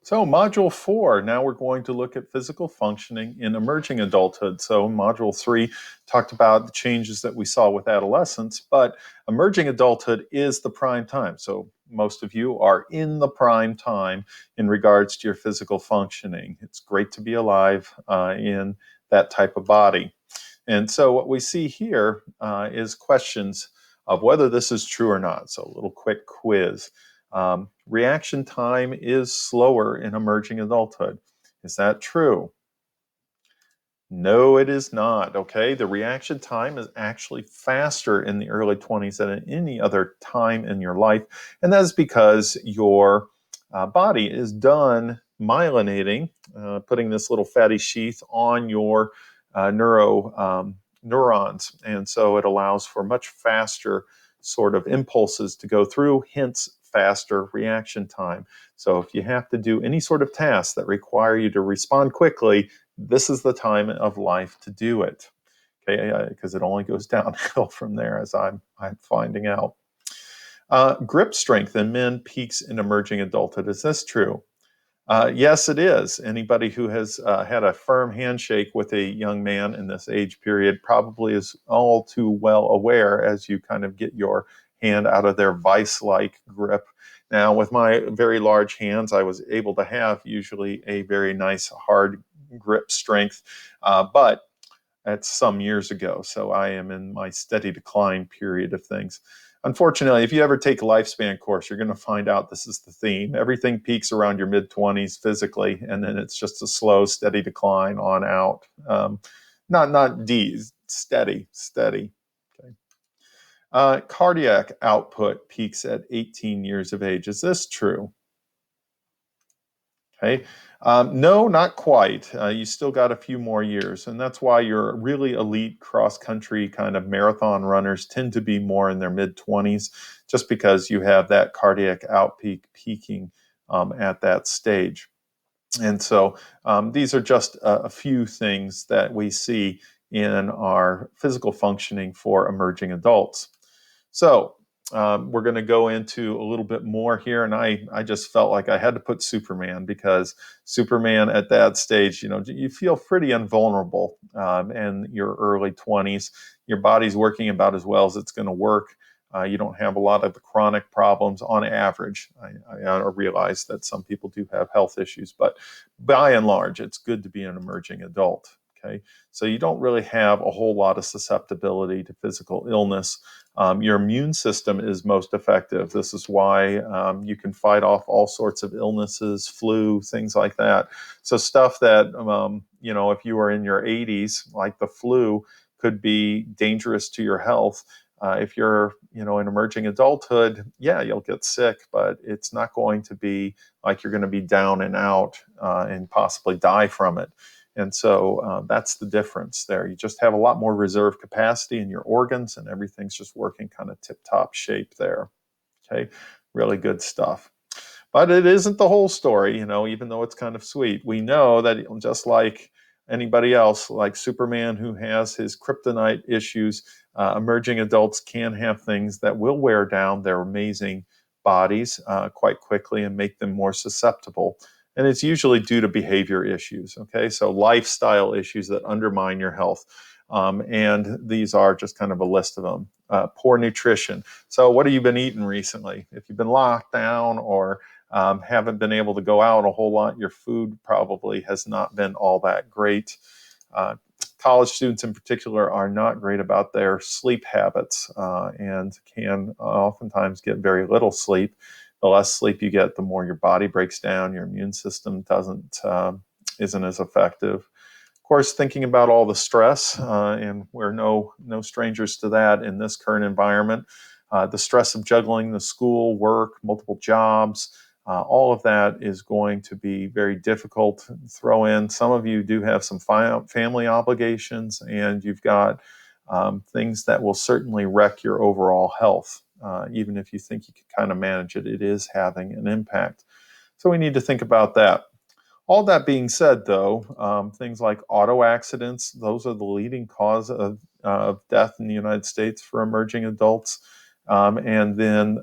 So, Module 4, now we're going to look at physical functioning in emerging adulthood. So, Module 3 talked about the changes that we saw with adolescence, but emerging adulthood is the prime time. So, most of you are in the prime time in regards to your physical functioning. It's great to be alive in that type of body. And so, what we see here is questions of whether this is true or not. So, a little quick quiz. Reaction time is slower in emerging adulthood. Is that true? No, it is not. Okay, the reaction time is actually faster in the early 20s than at any other time in your life. And that's because your body is done myelinating, putting this little fatty sheath on your neurons. And so it allows for much faster sort of impulses to go through, hence faster reaction time. So if you have to do any sort of task that require you to respond quickly, this is the time of life to do it, okay? Because it only goes downhill from there, as I'm finding out. Grip strength in men peaks in emerging adulthood. Is this true? Yes, it is. Anybody who has had a firm handshake with a young man in this age period probably is all too well aware as you kind of get your hand out of their vice-like grip. Now, with my very large hands, I was able to have usually a very nice hard grip strength, but that's some years ago. So I am in my steady decline period of things. Unfortunately, if you ever take a lifespan course, you're going to find out this is the theme. Everything peaks around your mid-20s physically, and then it's just a slow, steady decline on out. Not D's, steady. Okay. Cardiac output peaks at 18 years of age. Is this true? Okay. No, not quite. You still got a few more years, and that's why your really elite cross-country kind of marathon runners tend to be more in their mid-20s, just because you have that cardiac peaking at that stage. And so these are just a few things that we see in our physical functioning for emerging adults. So we're going to go into a little bit more here, and I just felt like I had to put Superman, because Superman at that stage, you feel pretty invulnerable in your early 20s. Your body's working about as well as it's going to work. You don't have a lot of the chronic problems on average. I realize that some people do have health issues, but by and large, it's good to be an emerging adult. Okay, so you don't really have a whole lot of susceptibility to physical illness. Your immune system is most effective. This is why you can fight off all sorts of illnesses, flu, things like that. So stuff that, if you were in your 80s, like the flu, could be dangerous to your health. If you're, in emerging adulthood, yeah, you'll get sick, but it's not going to be like you're going to be down and out and possibly die from it. And so that's the difference there. You just have a lot more reserve capacity in your organs, and everything's just working kind of tip-top shape there. Okay, really good stuff. But it isn't the whole story, even though it's kind of sweet. We know that just like anybody else, like Superman who has his kryptonite issues, emerging adults can have things that will wear down their amazing bodies quite quickly and make them more susceptible. And it's usually due to behavior issues, okay? So lifestyle issues that undermine your health. And these are just kind of a list of them. Poor nutrition. So what have you been eating recently? If you've been locked down or haven't been able to go out a whole lot, your food probably has not been all that great. College students in particular are not great about their sleep habits and can oftentimes get very little sleep. The less sleep you get, the more your body breaks down. Your immune system isn't as effective. Of course, thinking about all the stress, and we're no strangers to that in this current environment. The stress of juggling the school, work, multiple jobs, all of that is going to be very difficult. Throw in, some of you do have some family obligations, and you've got things that will certainly wreck your overall health. Even if you think you can kind of manage it, it is having an impact. So we need to think about that. All that being said, though, things like auto accidents, those are the leading cause of death in the United States for emerging adults. And then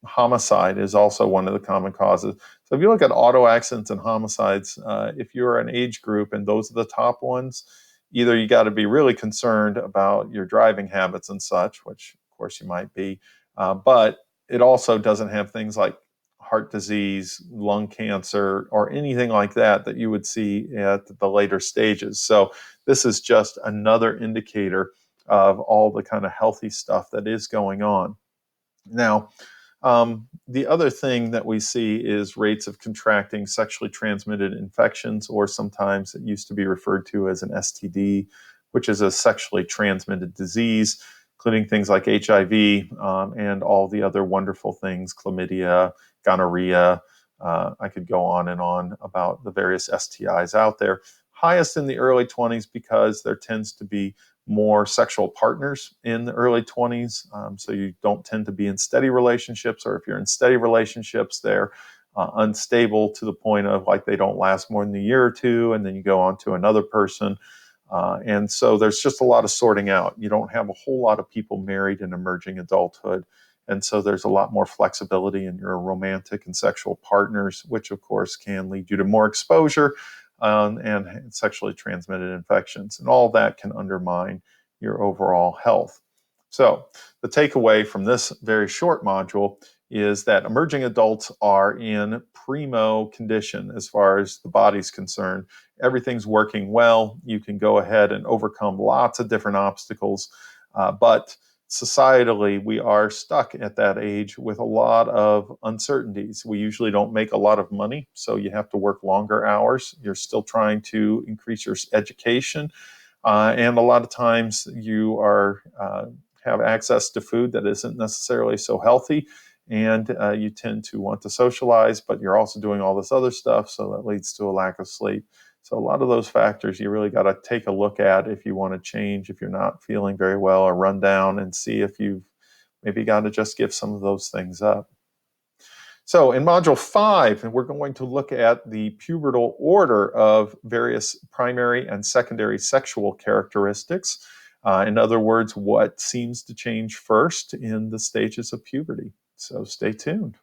homicide is also one of the common causes. So So if you look at auto accidents and homicides, if you're an age group and those are the top ones, either you got to be really concerned about your driving habits and such, which of course you might be, but it also doesn't have things like heart disease, lung cancer, or anything like that that you would see at the later stages. So this is just another indicator of all the kind of healthy stuff that is going on. Now, the other thing that we see is rates of contracting sexually transmitted infections, or sometimes it used to be referred to as an STD, which is a sexually transmitted disease, including things like HIV and all the other wonderful things, chlamydia, gonorrhea. I could go on and on about the various STIs out there. Highest in the early 20s because there tends to be more sexual partners in the early 20s. So you don't tend to be in steady relationships, or if you're in steady relationships, they're unstable to the point of like they don't last more than a year or two, and then you go on to another person. And so there's just a lot of sorting out. You don't have a whole lot of people married in emerging adulthood. And so there's a lot more flexibility in your romantic and sexual partners, which of course can lead you to more exposure and sexually transmitted infections. And all that can undermine your overall health. So the takeaway from this very short module is that emerging adults are in primo condition as far as the body's concerned. Everything's working well. You can go ahead and overcome lots of different obstacles, but societally, we are stuck at that age with a lot of uncertainties. We usually don't make a lot of money, so you have to work longer hours. You're still trying to increase your education, and a lot of times you are have access to food that isn't necessarily so healthy, and you tend to want to socialize, but you're also doing all this other stuff, so that leads to a lack of sleep. So a lot of those factors you really got to take a look at if you want to change, if you're not feeling very well, or run down and see if you've maybe got to just give some of those things up. So in Module 5, we're going to look at the pubertal order of various primary and secondary sexual characteristics. In other words, what seems to change first in the stages of puberty. So stay tuned.